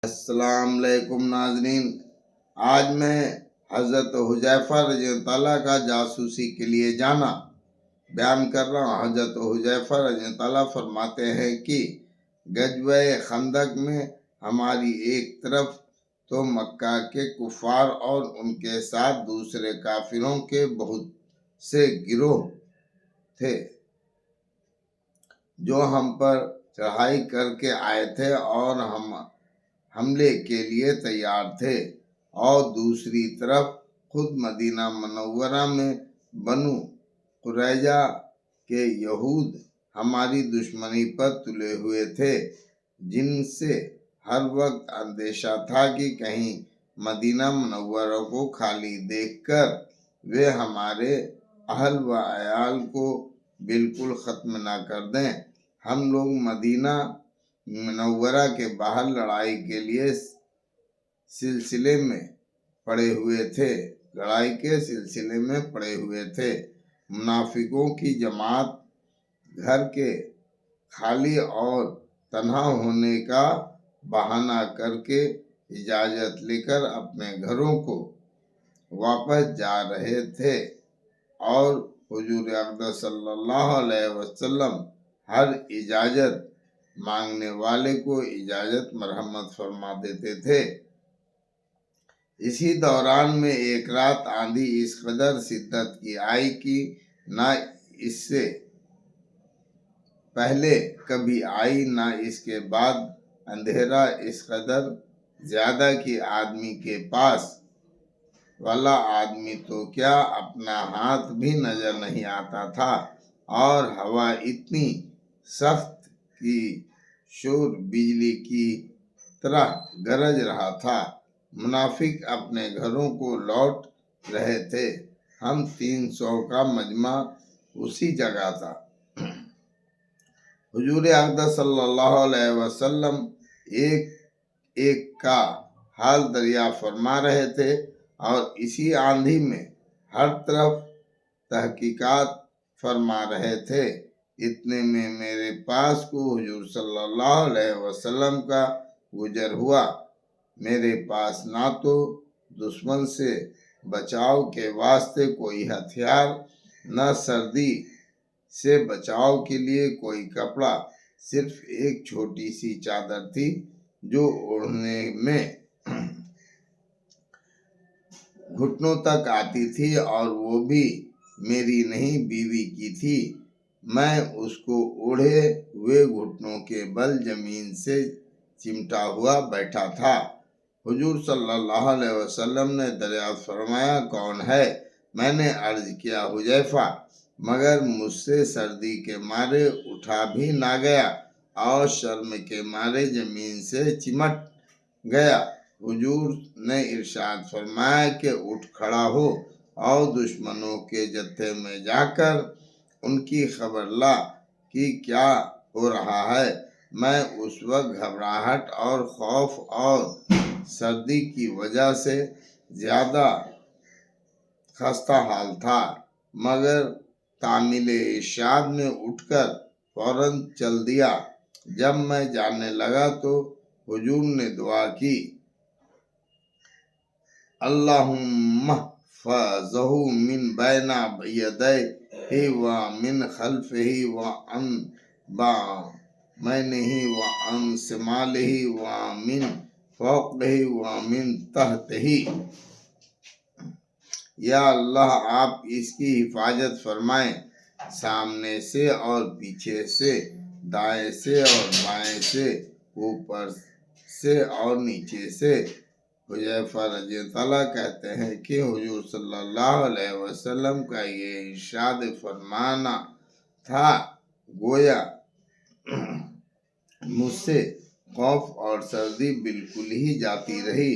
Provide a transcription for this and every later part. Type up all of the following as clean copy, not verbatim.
السلام علیکم ناظرین، آج میں حضرت حذیفہ رضی اللہ عنہ کا جاسوسی کے لیے جانا بیان کر رہا ہوں۔ حضرت حذیفہ رضی اللہ عنہ فرماتے ہیں کہ غزوہ خندق میں ہماری ایک طرف تو مکہ کے کفار اور ان کے ساتھ دوسرے کافروں کے بہت سے گروہ تھے جو ہم پر چڑھائی کر کے آئے تھے اور ہم حملے کے لیے تیار تھے، اور دوسری طرف خود مدینہ منورہ میں بنو قریظہ کے یہود ہماری دشمنی پر تلے ہوئے تھے، جن سے ہر وقت اندیشہ تھا کہ کہیں مدینہ منورہ کو خالی دیکھ کر وہ ہمارے اہل و عیال کو بالکل ختم نہ کر دیں۔ ہم لوگ مدینہ منورہ کے باہر لڑائی کے سلسلے میں پڑے ہوئے تھے۔ منافقوں کی جماعت گھر کے خالی اور تنہا ہونے کا بہانہ کر کے اجازت لے کر اپنے گھروں کو واپس جا رہے تھے، اور حضور اقدس صلی اللہ علیہ وسلم ہر اجازت مانگنے والے کو اجازت مرحمت فرما دیتے تھے۔ اسی دوران میں ایک رات آندھی اس قدر شدت کی آئی کہ نہ اس سے پہلے کبھی آئی نہ اس کے بعد۔ اندھیرا اس قدر زیادہ کہ آدمی کے پاس والا آدمی تو کیا اپنا ہاتھ بھی نظر نہیں آتا تھا، اور ہوا اتنی سخت کہ شور بجلی کی طرح گرج رہا تھا۔ منافق اپنے گھروں کو لوٹ رہے تھے۔ ہم 300 کا مجمع اسی جگہ تھا۔ حضور اقدس صلی اللہ علیہ وسلم ایک ایک کا حال دریافت فرما رہے تھے، اور اسی آندھی میں ہر طرف تحقیقات فرما رہے تھے۔ اتنے میں میرے پاس کو حضور صلی اللہ علیہ وسلم کا گزر ہوا۔ میرے پاس نہ تو دشمن سے بچاؤ کے واسطے کوئی ہتھیار، نہ سردی سے بچاؤ کے لیے کوئی کپڑا، صرف ایک چھوٹی سی چادر تھی جو اوڑھنے میں گھٹنوں تک آتی تھی، اور وہ بھی میری نہیں بیوی کی تھی۔ میں اس کو اوڑھے ہوئے گھٹنوں کے بل زمین سے چمٹا ہوا بیٹھا تھا۔ حضور صلی اللہ علیہ وسلم نے دریافت فرمایا، کون ہے؟ میں نے عرض کیا، حذیفہ، مگر مجھ سے سردی کے مارے اٹھا بھی نہ گیا اور شرم کے مارے زمین سے چمٹ گیا۔ حضور نے ارشاد فرمایا کہ اٹھ کھڑا ہو اور دشمنوں کے جتھے میں جا کر ان کی خبر لا کہ کیا ہو رہا ہے۔ میں اس وقت گھبراہٹ اور خوف اور سردی کی وجہ سے زیادہ خستہ حال تھا، مگر تعمیل ارشاد میں اٹھ کر فوراً چل دیا۔ جب میں جانے لگا تو حضور نے دعا کی، اللہم احفظہ من بین یدیہ و من خلفہ و عن یمینہ و عن شمالہ و من فوقہ و من تحتہ۔ یا اللہ، آپ اس کی حفاظت فرمائیں، سامنے سے اور پیچھے سے، دائیں سے اور بائیں سے، اوپر سے اور نیچے سے۔ حذیفہ رضی اللہ عنہ کہتے ہیں کہ حضور صلی اللہ علیہ وسلم کا یہ ارشاد فرمانا تھا، گویا مجھ سے خوف اور سردی بالکل ہی جاتی رہی،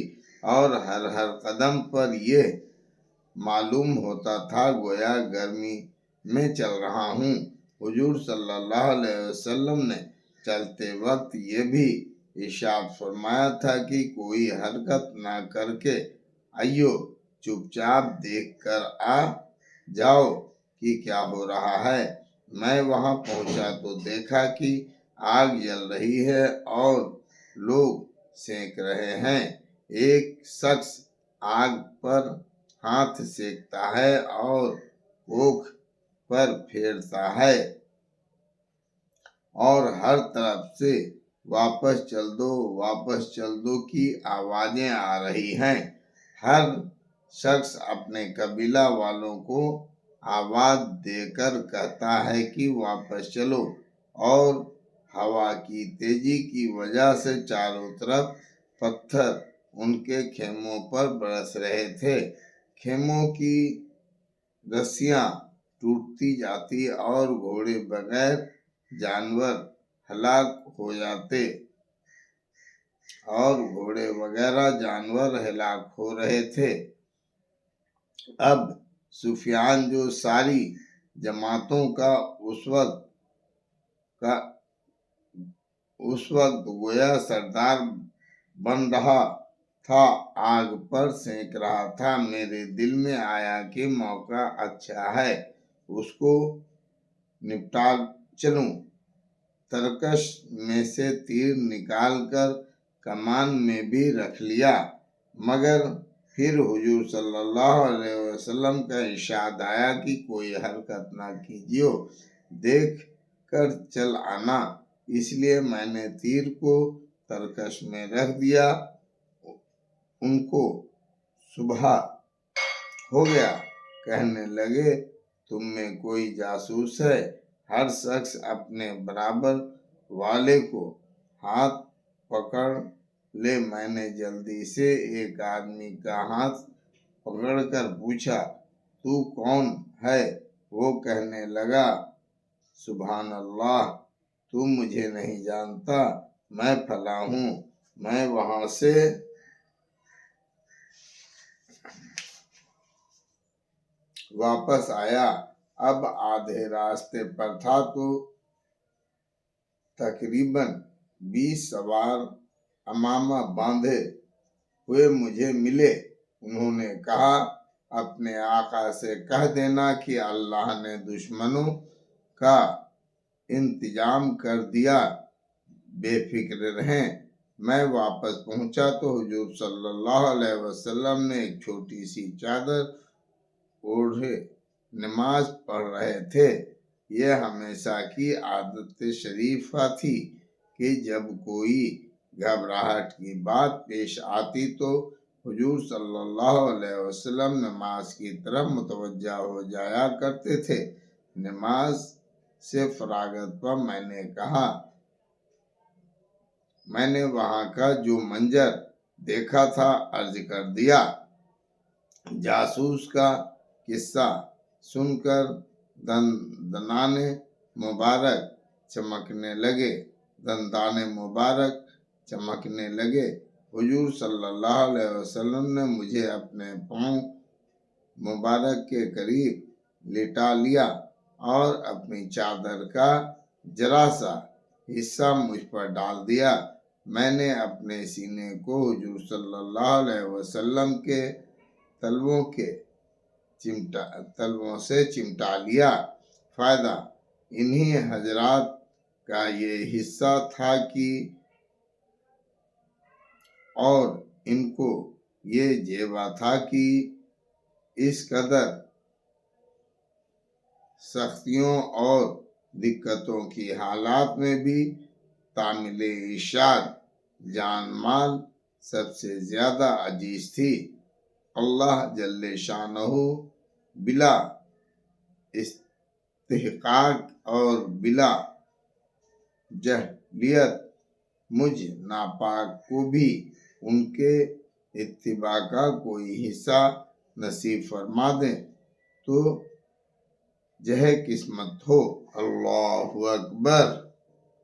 اور ہر قدم پر یہ معلوم ہوتا تھا گویا گرمی میں چل رہا ہوں۔ حضور صلی اللہ علیہ وسلم نے چلتے وقت یہ بھی ارشاد فرمایا تھا کہ کوئی حرکت نہ کر کے آئیو، چپ چاپ دیکھ کر آ جاؤ کہ کیا ہو رہا ہے۔ میں وہاں پہنچا تو دیکھا کہ آگ جل رہی ہے اور لوگ سینک رہے ہیں۔ ایک شخص آگ پر ہاتھ سینکتا ہے اور کوکھ پر پھیرتا ہے اور ہر طرف سے واپس چل دو کی آوازیں آ رہی ہیں۔ ہر شخص اپنے قبیلہ والوں کو آواز دے کر کہتا ہے کہ واپس چلو، اور ہوا کی تیزی کی وجہ سے چاروں طرف پتھر ان کے خیموں پر برس رہے تھے۔ خیموں کی رسیاں ٹوٹتی جاتی اور گھوڑے وغیرہ جانور ہلاک ہو رہے تھے۔ اب سفیان جو ساری جماعتوں کا اس وقت گویا سردار بن رہا تھا، آگ پر سینک رہا تھا۔ میرے دل میں آیا کہ موقع اچھا ہے، اس کو نپٹا چلوں۔ ترکش میں سے تیر نکال کر کمان میں بھی رکھ لیا، مگر پھر حضور صلی اللہ علیہ وسلم کا ارشاد آیا کہ کوئی حرکت نہ کیجیے، دیکھ کر چل آنا۔ اس لیے میں نے تیر کو ترکش میں رکھ دیا۔ ان کو صبح ہو گیا، کہنے لگے تم میں کوئی جاسوس ہے؟ ہر شخص اپنے برابر والے کو ہاتھ پکڑ لے۔ میں نے جلدی سے ایک آدمی کا ہاتھ پکڑ کر پوچھا، تو کون ہے؟ وہ کہنے لگا، سبحان اللہ، تو مجھے نہیں جانتا، میں فلاں ہوں۔ میں وہاں سے واپس آیا، اب آدھے راستے پر تھا تو تقریباً 20 سوار عمامہ باندھے ہوئے مجھے ملے۔ انہوں نے کہا، اپنے آقا سے کہہ دینا کہ اللہ نے دشمنوں کا انتظام کر دیا، بے فکر رہیں۔ میں واپس پہنچا تو حضور صلی اللہ علیہ وسلم نے ایک چھوٹی سی چادر اوڑھے نماز پڑھ رہے تھے۔ یہ ہمیشہ کی عادت شریفہ تھی کہ جب کوئی گھبراہٹ کی بات پیش آتی تو حضور صلی اللہ علیہ وسلم نماز کی طرف متوجہ ہو جایا کرتے تھے۔ نماز سے فراغت پر میں نے کہا، میں نے وہاں کا جو منظر دیکھا تھا عرض کر دیا۔ جاسوس کا قصہ سن کر دندان مبارک چمکنے لگے۔ حضور صلی اللہ علیہ وسلم نے مجھے اپنے پاؤں مبارک کے قریب لٹا لیا اور اپنی چادر کا ذرا سا حصہ مجھ پر ڈال دیا۔ میں نے اپنے سینے کو حضور صلی اللہ علیہ وسلم کے تلووں سے چمٹا لیا۔ فائدہ: انہی حضرات کا یہ حصہ تھا اور ان کو یہ جیبہ تھا کہ اس قدر سختیوں اور دقتوں کی حالات میں بھی تعمیل ارشاد جان مال سب سے زیادہ عزیز تھی۔ اللہ جل شانہ بلا استحقاق اور بلا جہلیت مجھ ناپاک کو بھی ان کے اتباع کا کوئی حصہ نصیب فرما دے تو جہے قسمت ہو۔ اللہ اکبر۔